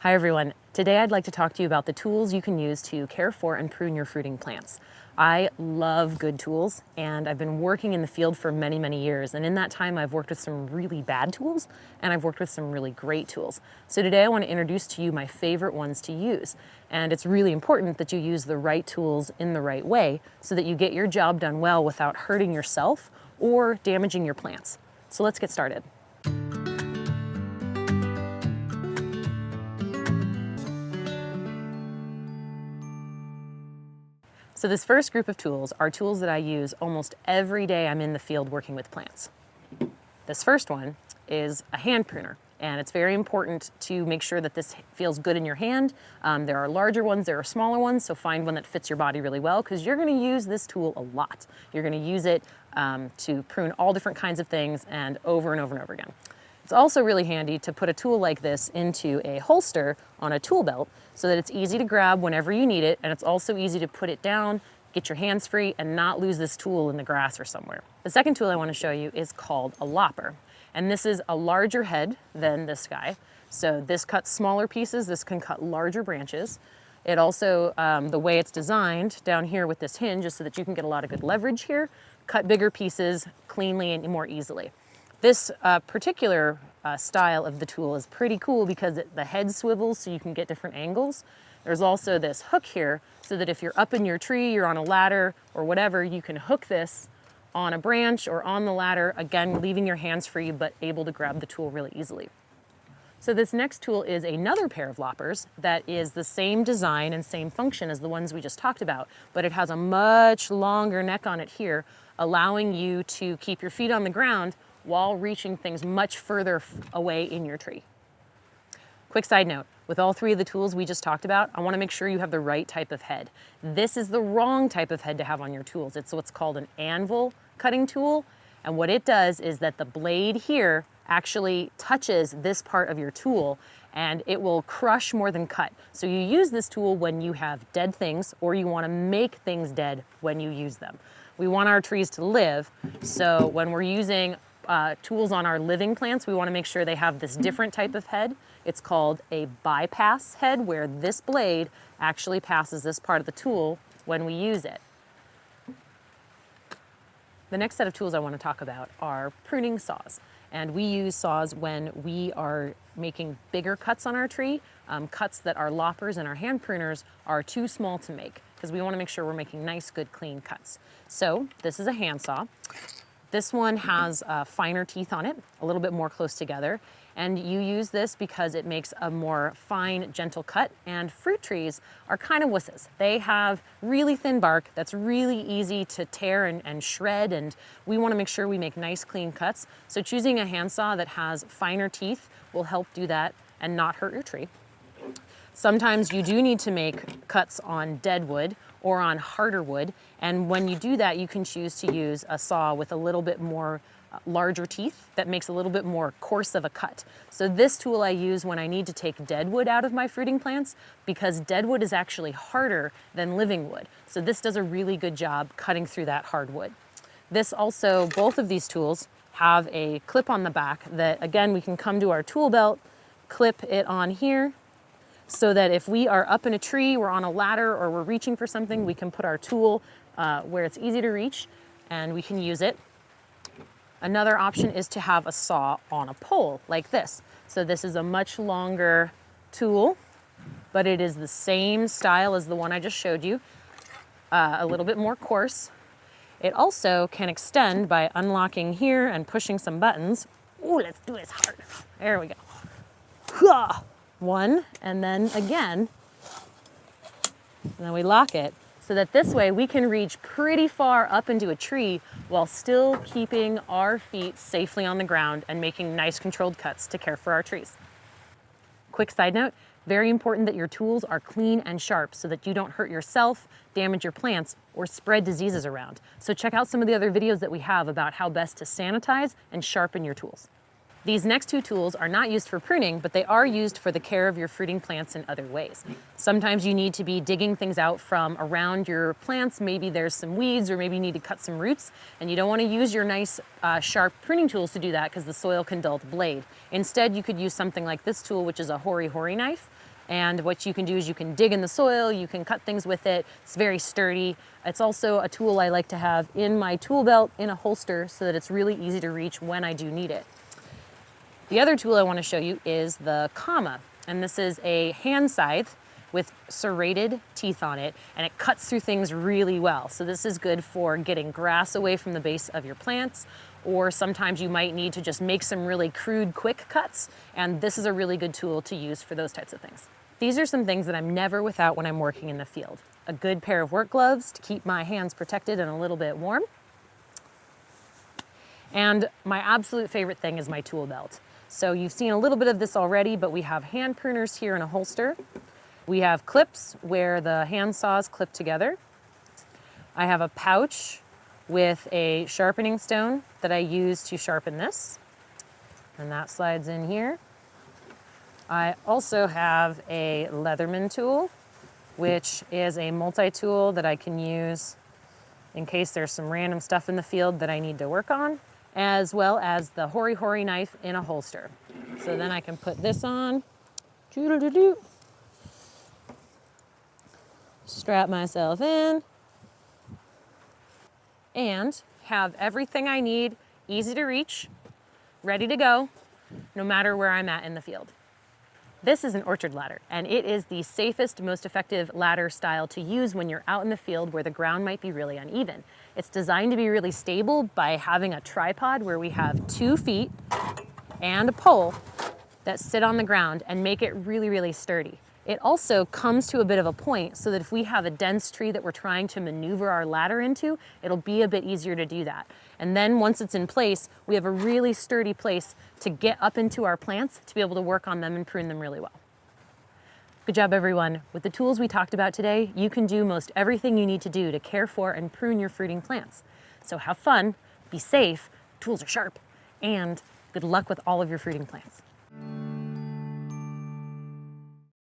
Hi everyone. Today I'd like to talk to you about the tools you can use to care for and prune your fruiting plants. I love good tools and I've been working in the field for many, many years. And in that time I've worked with some really bad tools and I've worked with some really great tools. So today I want to introduce to you my favorite ones to use. And it's really important that you use the right tools in the right way so that you get your job done well without hurting yourself or damaging your plants. So let's get started. So this first group of tools are tools that I use almost every day I'm in the field working with plants. This first one is a hand pruner, and it's very important to make sure that this feels good in your hand. There are larger ones, there are smaller ones, so find one that fits your body really well because you're going to use this tool a lot. You're going to use it to prune all different kinds of things and over and over and over again. It's also really handy to put a tool like this into a holster on a tool belt so that it's easy to grab whenever you need it, and it's also easy to put it down, get your hands free, and not lose this tool in the grass or somewhere. The second tool I want to show you is called a lopper, and this is a larger head than this guy. So this cuts smaller pieces, this can cut larger branches. It also, the way it's designed down here with this hinge is so that you can get a lot of good leverage here, cut bigger pieces cleanly and more easily. This particular style of the tool is pretty cool because the head swivels so you can get different angles. There's also this hook here so that if you're up in your tree, you're on a ladder or whatever, you can hook this on a branch or on the ladder, again, leaving your hands free but able to grab the tool really easily. So this next tool is another pair of loppers that is the same design and same function as the ones we just talked about, but it has a much longer neck on it here, allowing you to keep your feet on the ground while reaching things much further away in your tree. Quick side note, with all three of the tools we just talked about, I want to make sure you have the right type of head. This is the wrong type of head to have on your tools. It's what's called an anvil cutting tool, and what it does is that the blade here actually touches this part of your tool and it will crush more than cut. So you use this tool when you have dead things or you want to make things dead when you use them. We want our trees to live, so when we're using tools on our living plants, we want to make sure they have this different type of head. It's called a bypass head, where this blade actually passes this part of the tool when we use it. The next set of tools I want to talk about are pruning saws. And we use saws when we are making bigger cuts on our tree, cuts that our loppers and our hand pruners are too small to make, because we want to make sure we're making nice, good, clean cuts. So this is a hand saw. This one has finer teeth on it, a little bit more close together, and you use this because it makes a more fine, gentle cut, and fruit trees are kind of wusses. They have really thin bark that's really easy to tear and shred, and we want to make sure we make nice, clean cuts. So choosing a handsaw that has finer teeth will help do that and not hurt your tree. Sometimes you do need to make cuts on dead wood or on harder wood, and when you do that, you can choose to use a saw with a little bit more larger teeth that makes a little bit more coarse of a cut. So this tool I use when I need to take dead wood out of my fruiting plants because dead wood is actually harder than living wood. So this does a really good job cutting through that hard wood. This also, both of these tools have a clip on the back that, again, we can come to our tool belt, clip it on here, so that if we are up in a tree, we're on a ladder, or we're reaching for something, we can put our tool where it's easy to reach and we can use it. Another option is to have a saw on a pole like this. So this is a much longer tool, but it is the same style as the one I just showed you, a little bit more coarse. It also can extend by unlocking here and pushing some buttons. Ooh, let's do this hard. There we go. One, and then again, and then we lock it so that this way we can reach pretty far up into a tree while still keeping our feet safely on the ground and making nice controlled cuts to care for our trees. Quick side note, very important that your tools are clean and sharp so that you don't hurt yourself, damage your plants, or spread diseases around. So check out some of the other videos that we have about how best to sanitize and sharpen your tools. These next two tools are not used for pruning, but they are used for the care of your fruiting plants in other ways. Sometimes you need to be digging things out from around your plants. Maybe there's some weeds, or maybe you need to cut some roots, and you don't want to use your nice sharp pruning tools to do that because the soil can dull the blade. Instead, you could use something like this tool, which is a hori-hori knife. And what you can do is you can dig in the soil, you can cut things with it. It's very sturdy. It's also a tool I like to have in my tool belt in a holster so that it's really easy to reach when I do need it. The other tool I want to show you is the comma, and this is a hand scythe with serrated teeth on it, and it cuts through things really well. So this is good for getting grass away from the base of your plants, or sometimes you might need to just make some really crude, quick cuts, and this is a really good tool to use for those types of things. These are some things that I'm never without when I'm working in the field. A good pair of work gloves to keep my hands protected and a little bit warm. And my absolute favorite thing is my tool belt. So you've seen a little bit of this already, but we have hand pruners here in a holster. We have clips where the hand saws clip together. I have a pouch with a sharpening stone that I use to sharpen this, and that slides in here. I also have a Leatherman tool, which is a multi-tool that I can use in case there's some random stuff in the field that I need to work on, as well as the hori-hori knife in a holster. So then I can put this on, strap myself in, and have everything I need easy to reach, ready to go, no matter where I'm at in the field. This is an orchard ladder, and it is the safest, most effective ladder style to use when you're out in the field where the ground might be really uneven. It's designed to be really stable by having a tripod where we have 2 feet and a pole that sit on the ground and make it really, really sturdy. It also comes to a bit of a point so that if we have a dense tree that we're trying to maneuver our ladder into, it'll be a bit easier to do that. And then once it's in place, we have a really sturdy place to get up into our plants to be able to work on them and prune them really well. Good job, everyone. With the tools we talked about today, you can do most everything you need to do to care for and prune your fruiting plants. So have fun, be safe, tools are sharp, and good luck with all of your fruiting plants.